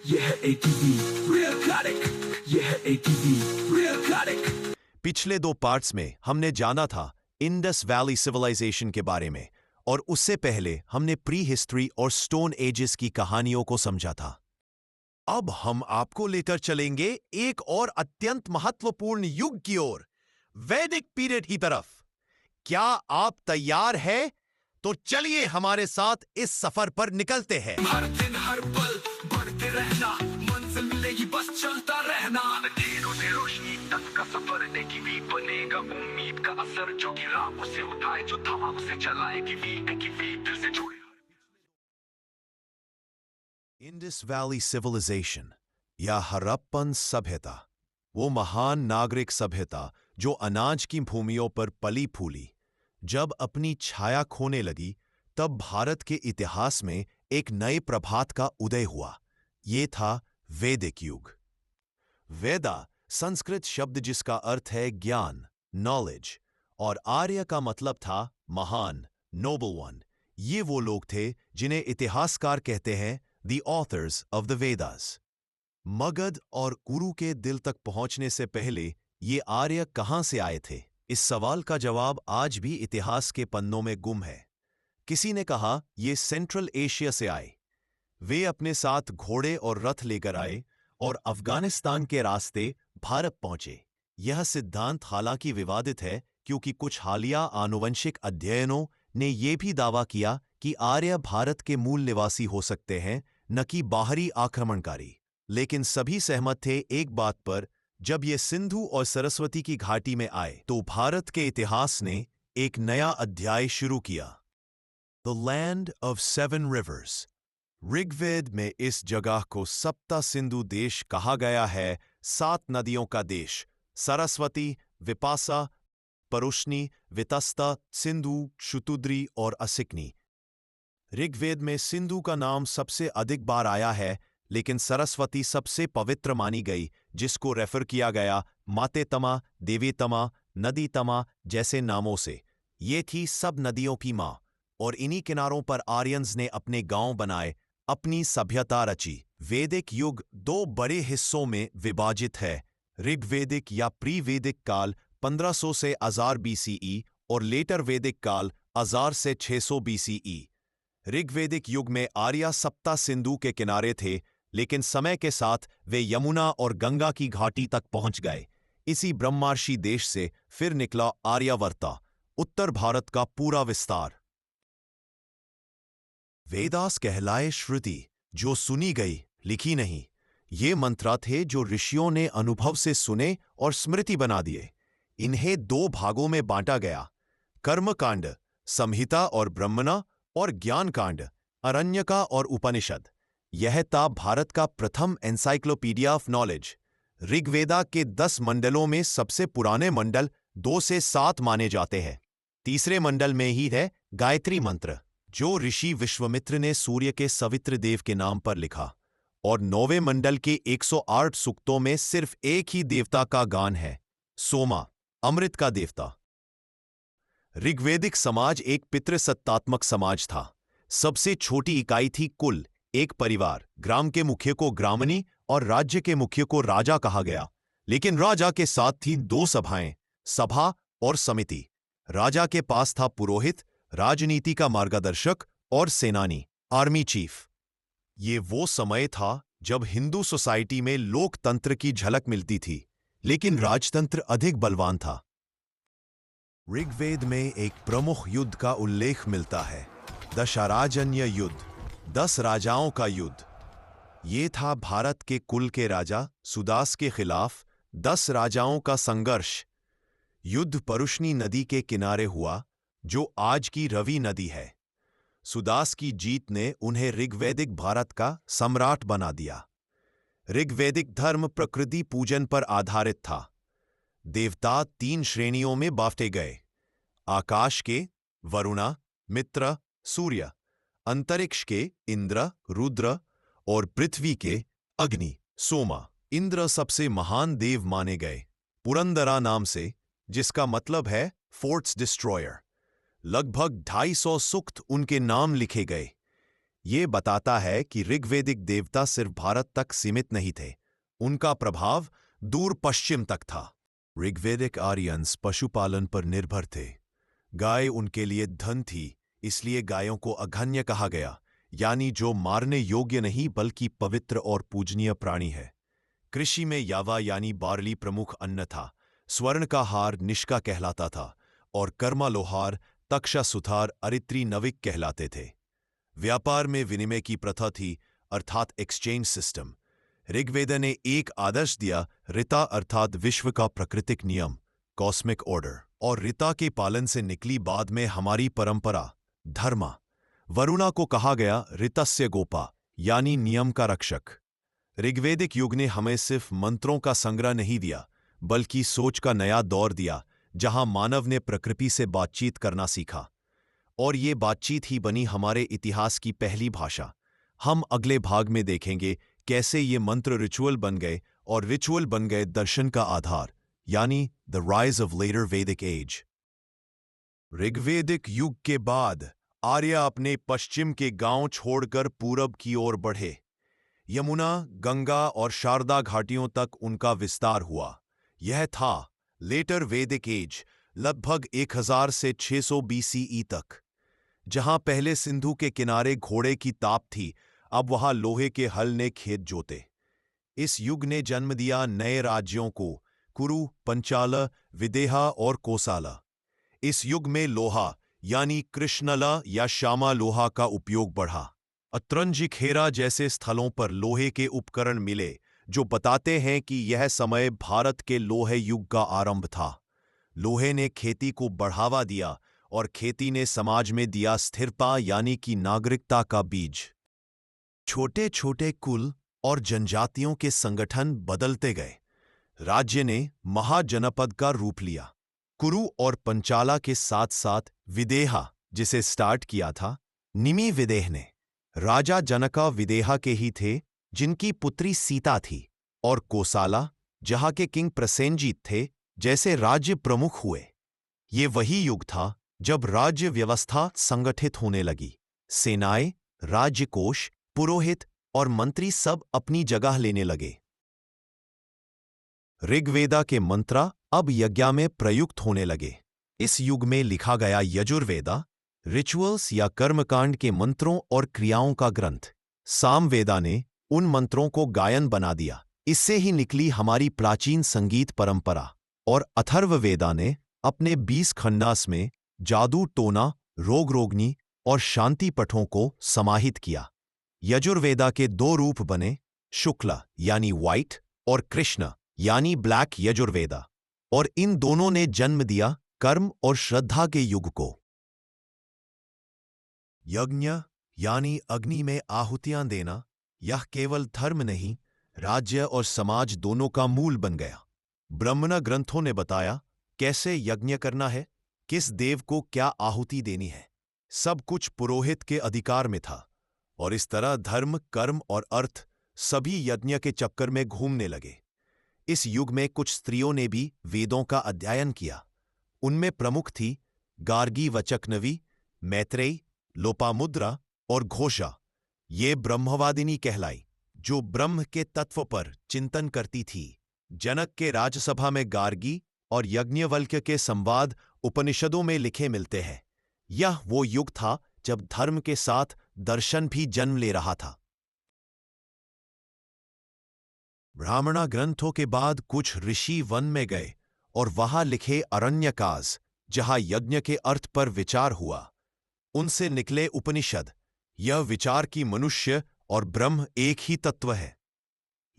यह है ATV Real Kadik। यह है ATV Real Kadik। पिछले 2 पार्ट्स में हमने जाना था इंडस वैली सिविलाइजेशन के बारे में, और उससे पहले हमने प्री हिस्ट्री और स्टोन एजेस की कहानियों को समझा था। अब हम आपको लेकर चलेंगे एक और अत्यंत महत्वपूर्ण युग की ओर, वैदिक पीरियड की तरफ। क्या आप तैयार हैं? तो चलिए हमारे साथ इस सफर पर निकलते हैं। हर दिन हर पल बढ़ते रहना, मंजिल मिलेगी बस चलता रहना। अंधेरों से रोशनी तक का सफर ATV बनेगा उम्मीद का असर, जो गिरा उसे उठाए, जो थमा उसे चलाए। ATV दिल से जुड़े। इंडस वैली सिविलाइजेशन या हड़प्पन सभ्यता, वो महान नागरिक सभ्यता जो अनाज की भूमियों पर पली फूली, जब अपनी छाया खोने लगी, तब भारत के इतिहास में एक नए प्रभात का उदय हुआ। ये था वैदिक युग। वेदा संस्कृत शब्द जिसका अर्थ है ज्ञान, नॉलेज, और आर्य का मतलब था महान, नोबल वन। ये वो लोग थे जिन्हें इतिहासकार कहते हैं the author's of the Vedas. Magadh और कुरु के दिल तक पहुंचने से पहले ये आर्य कहां से आए थे? इस सवाल का जवाब आज भी इतिहास के पन्नों में गुम है। किसी ने कहा ये सेंट्रल एशिया से आए। वे अपने साथ घोड़े और रथ लेकर आए और अफगानिस्तान के रास्ते भारत पहुंचे। यह सिद्धांत हालांकि विवादित है, क्योंकि कुछ हालिया आनुवंशिक अध्ययनों ने यह भी दावा किया कि आर्य भारत के मूल निवासी हो सकते हैं, न कि बाहरी आक्रमणकारी। लेकिन सभी सहमत थे एक बात पर, जब ये सिंधु और सरस्वती की घाटी में आए तो भारत के इतिहास ने एक नया अध्याय शुरू किया। The land of 7 rivers. Rigveda में इस जगह को सप्ता सिंधु देश कहा गया है, 7 नदियों का देश। सरस्वती, विपासा, परुष्णी, वितस्ता, सिंधु, शुतुद्री और असिकनी। ऋग्वेद में सिंधु का नाम सबसे अधिक बार आया है, लेकिन सरस्वती सबसे पवित्र मानी गई, जिसको रेफर किया गया मातेतमा, देवीतमा, नदीतमा जैसे नामों से। ये थी सब नदियों की मां, और इन्हीं किनारों पर आर्यंस ने अपने गांव बनाए, अपनी सभ्यता रची। वैदिक युग 2 बड़े हिस्सों में विभाजित है। ऋग्वेदिक या प्री वैदिक काल 1500 से 1000 BCE और लेटर वैदिक काल 1000 से 600 BCE। ऋग्वेदिक युग में आर्य सप्ता सिंधु के किनारे थे, लेकिन समय के साथ वे यमुना और गंगा की घाटी तक पहुंच गए। इसी ब्रह्मर्षि देश से फिर निकला आर्यावर्ता, उत्तर भारत का पूरा विस्तार। वेदास कहलाए श्रुति, जो सुनी गई, लिखी नहीं। ये मंत्र थे जो ऋषियों ने अनुभव से सुने और स्मृति बना दिए। इन्हें 2 भागों में बांटा गया, कर्मकांड, संहिता और ब्रह्मणा, और ज्ञानकांड, अरण्यका और उपनिषद। यह था भारत का प्रथम एनसाइक्लोपीडिया ऑफ नॉलेज। ऋग्वेदा के 10 मंडलों में सबसे पुराने मंडल 2 से 7 माने जाते हैं। तीसरे मंडल में ही है गायत्री मंत्र, जो ऋषि विश्वामित्र ने सूर्य के सवित्र देव के नाम पर लिखा, और 9वें मंडल के 108 सूक्तों में सिर्फ एक ही देवता का गान है, सोमा, अमृत का देवता। ऋग्वेदिक समाज एक पितृसत्तात्मक समाज था। सबसे छोटी इकाई थी कुल, एक परिवार। ग्राम के मुखिया को ग्रामणी और राज्य के मुखिया को राजा कहा गया। लेकिन राजा के साथ थी 2 सभाएं, सभा और समिति। राजा के पास था पुरोहित, राजनीति का मार्गदर्शक, और सेनानी, आर्मी चीफ। ये वो समय था जब हिंदू सोसाइटी में लोकतंत्र की झलक मिलती थी, लेकिन राजतंत्र अधिक बलवान था। ऋग्वेद में एक प्रमुख युद्ध का उल्लेख मिलता है, दशाराजन्य युद्ध, 10 राजाओं का युद्ध। ये था भारत के कुल के राजा सुदास के खिलाफ 10 राजाओं का संघर्ष। युद्ध परुष्णी नदी के किनारे हुआ, जो आज की रवि नदी है। सुदास की जीत ने उन्हें ऋग्वैदिक भारत का सम्राट बना दिया। ऋग्वैदिक धर्म प्रकृति पूजन पर आधारित था। देवता 3 श्रेणियों में बांटे गए, आकाश के वरुणा, मित्र, सूर्य, अंतरिक्ष के इंद्र, रुद्र, और पृथ्वी के अग्नि, सोमा। इंद्र सबसे महान देव माने गए, पुरंदरा नाम से, जिसका मतलब है फोर्ट्स डिस्ट्रॉयर। लगभग 250 सूक्त उनके नाम लिखे गए। ये बताता है कि ऋग्वेदिक देवता सिर्फ भारत तक सीमित नहीं थे, उनका प्रभाव दूर पश्चिम तक था। ऋग्वेदिक आर्यंस पशुपालन पर निर्भर थे। गाय उनके लिए धन थी, इसलिए गायों को अघन्य कहा गया, यानी जो मारने योग्य नहीं बल्कि पवित्र और पूजनीय प्राणी है। कृषि में यावा यानी बार्ली प्रमुख अन्न था। स्वर्ण का हार निष्का कहलाता था और कर्मा लोहार, तक्षा सुथार, अरित्री नविक कहलाते थे। व्यापार में विनिमय की प्रथा थी, अर्थात एक्सचेंज सिस्टम। ऋग्वेद ने एक आदर्श दिया, ऋता अर्थात विश्व का प्राकृतिक नियम, कॉस्मिक ऑर्डर, और ऋता के पालन से निकली बाद में हमारी परंपरा, धर्मा। वरुणा को कहा गया ऋतस्य गोपा, यानी नियम का रक्षक। ऋग्वेदिक युग ने हमें सिर्फ मंत्रों का संग्रह नहीं दिया, बल्कि सोच का नया दौर दिया, जहां मानव ने प्रकृति से बातचीत करना सीखा। और ये बातचीत ही बनी हमारे इतिहास की पहली भाषा। हम अगले भाग में देखेंगे कैसे ये मंत्र रिचुअल बन गए और रिचुअल बन गए दर्शन का आधार, यानी द राइज ऑफ लेटर वैदिक एज। ऋग्वेदिक युग के बाद आर्य अपने पश्चिम के गांव छोड़कर पूरब की ओर बढ़े। यमुना, गंगा और शारदा घाटियों तक उनका विस्तार हुआ। यह था लेटर वैदिक एज, लगभग 1000 से 600 BCE तक। जहां पहले सिंधु के किनारे घोड़े की ताप थी, अब वहां लोहे के हल ने खेत जोते। इस युग ने जन्म दिया नए राज्यों को, कुरु, पंचाल, विदेहा और कोसाला। इस युग में लोहा यानी कृष्णला या श्यामा लोहा का उपयोग बढ़ा। अत्रंजिखेरा जैसे स्थलों पर लोहे के उपकरण मिले, जो बताते हैं कि यह समय भारत के लोहे युग का आरंभ था। लोहे ने खेती को बढ़ावा दिया और खेती ने समाज में दिया स्थिरता, यानी कि नागरिकता का बीज। छोटे छोटे कुल और जनजातियों के संगठन बदलते गए। राज्य ने महाजनपद का रूप लिया। कुरु और पंचाला के साथ साथ विदेहा, जिसे स्टार्ट किया था निमि विदेह ने। राजा जनका विदेहा के ही थे, जिनकी पुत्री सीता थी, और कोसाला, जहां के किंग प्रसेनजीत थे, जैसे राज्य प्रमुख हुए। ये वही युग था जब राज्य व्यवस्था संगठित होने लगी। सेनाएं, राज्यकोष, पुरोहित और मंत्री सब अपनी जगह लेने लगे। ऋग्वेदा के मंत्र अब यज्ञ में प्रयुक्त होने लगे। इस युग में लिखा गया यजुर्वेदा रिचुअल्स या कर्मकांड के मंत्रों और क्रियाओं का ग्रंथ। सामवेदा ने उन मंत्रों को गायन बना दिया, इससे ही निकली हमारी प्राचीन संगीत परंपरा। और अथर्ववेदा ने अपने 20 खंडास में जादू टोना, रोग रोगनी और शांति पठों को समाहित किया। यजुर्वेदा के 2 रूप बने, शुक्ल यानी व्हाइट और कृष्ण यानी ब्लैक यजुर्वेदा, और इन दोनों ने जन्म दिया कर्म और श्रद्धा के युग को। यज्ञ यानी अग्नि में आहुतियां देना, यह केवल धर्म नहीं, राज्य और समाज दोनों का मूल बन गया। ब्राह्मण ग्रंथों ने बताया कैसे यज्ञ करना है, किस देव को क्या आहुति देनी है। सब कुछ पुरोहित के अधिकार में था, और इस तरह धर्म, कर्म और अर्थ सभी यज्ञ के चक्कर में घूमने लगे। इस युग में कुछ स्त्रियों ने भी वेदों का अध्ययन किया। उनमें प्रमुख थी गार्गी वचकनवी, मैत्रेयी, लोपामुद्रा और घोषा। ये ब्रह्मवादिनी कहलाई, जो ब्रह्म के तत्व पर चिंतन करती थी। जनक के राजसभा में गार्गी और यज्ञवल्क्य के संवाद उपनिषदों में लिखे मिलते हैं। यह वो युग था जब धर्म के साथ दर्शन भी जन्म ले रहा था। ब्राह्मण ग्रंथों के बाद कुछ ऋषि वन में गए और वहां लिखे अरण्यकाज, जहां यज्ञ के अर्थ पर विचार हुआ। उनसे निकले उपनिषद। यह विचार कि मनुष्य और ब्रह्म एक ही तत्व है।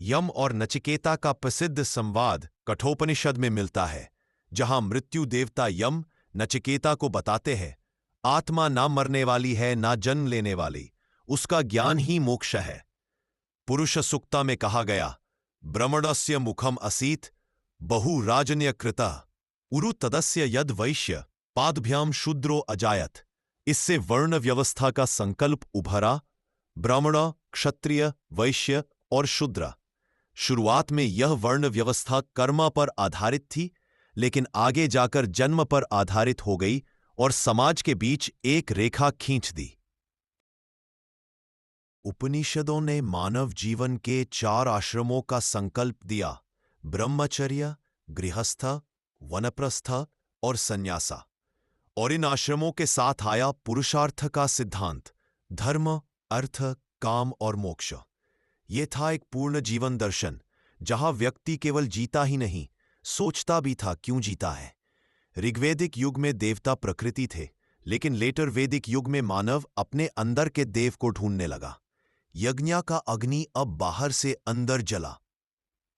यम और नचिकेता का प्रसिद्ध संवाद कठोपनिषद में मिलता है, जहां मृत्यु देवता यम नचिकेता को बताते हैं, आत्मा ना मरने वाली है ना जन्म लेने वाली, उसका ज्ञान ही मोक्ष है। पुरुष सुक्ता में कहा गया, ब्रह्मणस्य मुखम असीत बहु राजन्यकृता उरु तदस्य यद वैश्य पादभ्याम शूद्रो अजायत। इससे वर्ण व्यवस्था का संकल्प उभरा, ब्राह्मण, क्षत्रिय, वैश्य और शूद्र। शुरुआत में यह वर्ण व्यवस्था कर्म पर आधारित थी, लेकिन आगे जाकर जन्म पर आधारित हो गई और समाज के बीच एक रेखा खींच दी। उपनिषदों ने मानव जीवन के 4 आश्रमों का संकल्प दिया: ब्रह्मचर्य, गृहस्थ, वनप्रस्थ और संन्यासा। और इन आश्रमों के साथ आया पुरुषार्थ का सिद्धांत: धर्म, अर्थ, काम और मोक्ष। ये था एक पूर्ण जीवन दर्शन, जहां व्यक्ति केवल जीता ही नहीं, सोचता भी था क्यों जीता है। ऋग्वेदिक युग में देवता प्रकृति थे, लेकिन लेटर वैदिक युग में मानव अपने अंदर के देव को ढूंढने लगा। यज्ञ का अग्नि अब बाहर से अंदर जला,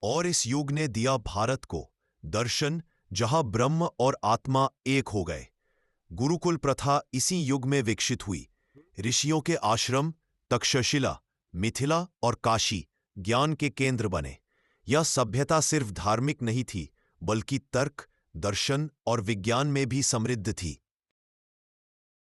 और इस युग ने दिया भारत को दर्शन, जहां ब्रह्म और आत्मा एक हो गए। गुरुकुल प्रथा इसी युग में विकसित हुई। ऋषियों के आश्रम तक्षशिला, मिथिला और काशी ज्ञान के केंद्र बने। यह सभ्यता सिर्फ धार्मिक नहीं थी, बल्कि तर्क, दर्शन और विज्ञान में भी समृद्ध थी।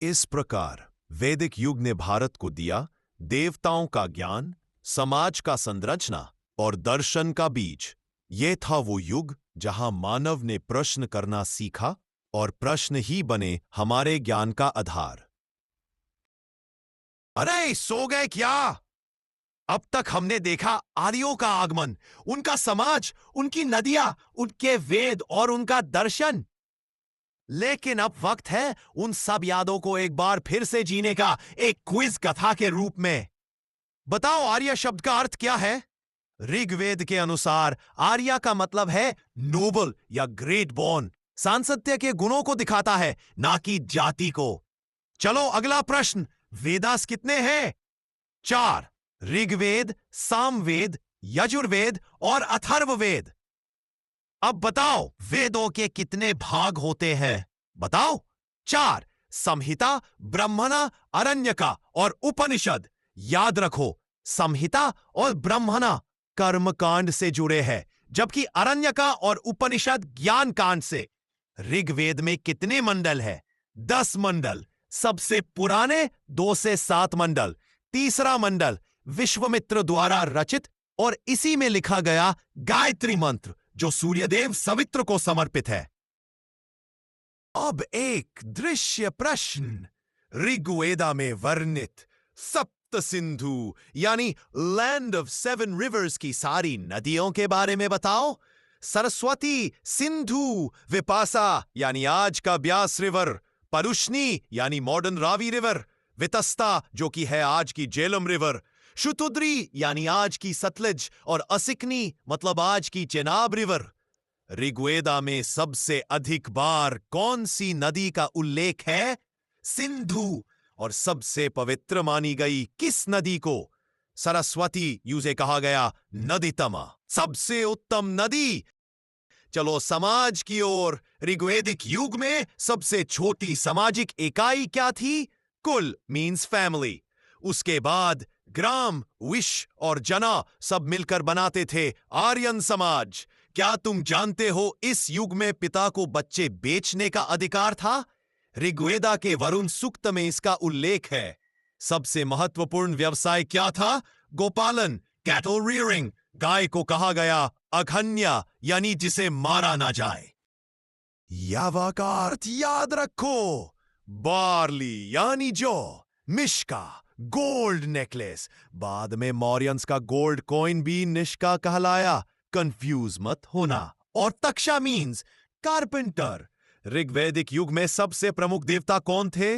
इस प्रकार वैदिक युग ने भारत को दिया देवताओं का ज्ञान, समाज का संरचना और दर्शन का बीज। ये था वो युग जहां मानव ने प्रश्न करना सीखा, और प्रश्न ही बने हमारे ज्ञान का आधार। अरे सो गए क्या? अब तक हमने देखा आर्यों का आगमन, उनका समाज, उनकी नदियां, उनके वेद और उनका दर्शन। लेकिन अब वक्त है उन सब यादों को एक बार फिर से जीने का, एक क्विज कथा के रूप में। बताओ, आर्य शब्द का अर्थ क्या है? ऋग्वेद के अनुसार आर्य का मतलब है नोबल या ग्रेट बॉर्न। सांसत्य के गुणों को दिखाता है, ना कि जाति को। चलो अगला प्रश्न, वेदास कितने हैं? 4। ऋग्वेद, सामवेद, यजुर्वेद और अथर्ववेद। अब बताओ, वेदों के कितने भाग होते हैं? बताओ। 4। संहिता, ब्राह्मणा, अरण्यका और उपनिषद। याद रखो, संहिता और ब्राह्मणा कर्मकांड से जुड़े हैं, जबकि अरण्यका और उपनिषद ज्ञान कांड से। ऋग्वेद में कितने मंडल है? 10 मंडल। सबसे पुराने 2 से 7 मंडल। तीसरा मंडल विश्वामित्र द्वारा रचित और इसी में लिखा गया गायत्री मंत्र, जो सूर्यदेव सवित्र को समर्पित है। अब एक दृश्य प्रश्न, ऋग्वेदा में वर्णित सप्त सिंधु यानी लैंड ऑफ 7 रिवर्स की सारी नदियों के बारे में बताओ। सरस्वती, सिंधु, विपासा यानी आज का ब्यास रिवर, परुष्णी यानी मॉडर्न रावी रिवर, वितस्ता जो कि है आज की जेलम रिवर, शुतुद्री यानी आज की सतलज और असिकनी मतलब आज की चेनाब रिवर। ऋग्वेदा में सबसे अधिक बार कौन सी नदी का उल्लेख है? सिंधु। और सबसे पवित्र मानी गई किस नदी को? सरस्वती, यूसे कहा गया नदीतमा, सबसे उत्तम नदी। चलो समाज की ओर। ऋग्वेदिक युग में सबसे छोटी सामाजिक इकाई क्या थी? कुल मीन्स फैमिली। उसके बाद ग्राम, विश और जना सब मिलकर बनाते थे आर्यन समाज। क्या तुम जानते हो इस युग में पिता को बच्चे बेचने का अधिकार था? ऋग्वेदा के वरुण सूक्त में इसका उल्लेख है। सबसे महत्वपूर्ण व्यवसाय क्या था? गोपालन, कैटल रियरिंग। गाय को कहा गया अघन्या यानी जिसे मारा ना जाए। यावा का अर्थ याद रखो, बार्ली यानी जौ, मिश्का गोल्ड नेकलेस। बाद में मौर्यंस का गोल्ड कॉइन भी निष्का कहलाया, कंफ्यूज मत होना। और तक्षा मीन्स कारपेंटर। ऋग्वैदिक युग में सबसे प्रमुख देवता कौन थे?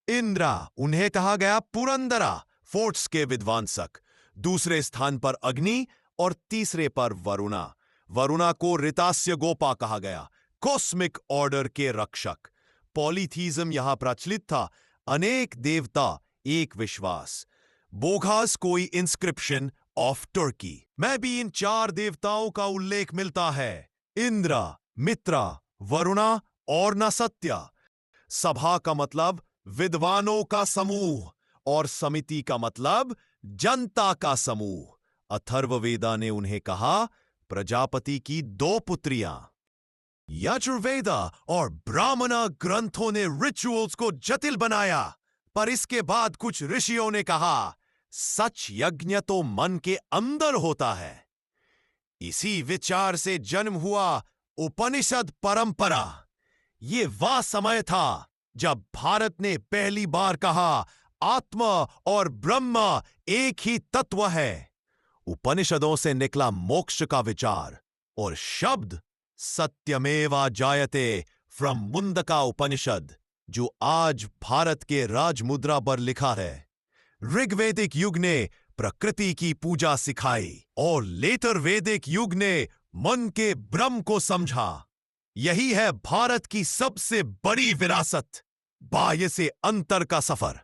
इंद्रा, उन्हें कहा गया पुरंदरा, फोर्ट्स के विध्वंसक। दूसरे स्थान पर अग्नि और तीसरे पर वरुणा। वरुणा को ऋतास्य गोपा कहा गया, कॉस्मिक ऑर्डर के रक्षक। पॉलीथीज्म यहां प्रचलित था, अनेक देवता एक विश्वास। बोघास कोई इंस्क्रिप्शन ऑफ तुर्की में भी इन 4 देवताओं का उल्लेख मिलता है, इंद्रा, मित्रा, वरुणा और नसत्या। सभा का मतलब विद्वानों का समूह और समिति का मतलब जनता का समूह। अथर्ववेदा ने उन्हें कहा प्रजापति की 2 पुत्रियां। यजुर्वेदा और ब्राह्मणा ग्रंथों ने रिचुअल्स को जटिल बनाया, पर इसके बाद कुछ ऋषियों ने कहा सच यज्ञ तो मन के अंदर होता है। इसी विचार से जन्म हुआ उपनिषद परंपरा। ये वह समय था जब भारत ने पहली बार कहा आत्मा और ब्रह्म एक ही तत्व है। उपनिषदों से निकला मोक्ष का विचार और शब्द सत्यमेवा जायते फ्रॉम मुंडका उपनिषद, जो आज भारत के राजमुद्रा पर लिखा है। ऋग्वेदिक युग ने प्रकृति की पूजा सिखाई और लेटर वैदिक युग ने मन के ब्रह्म को समझा। यही है भारत की सबसे बड़ी विरासत, बाह्य से अंतर का सफर।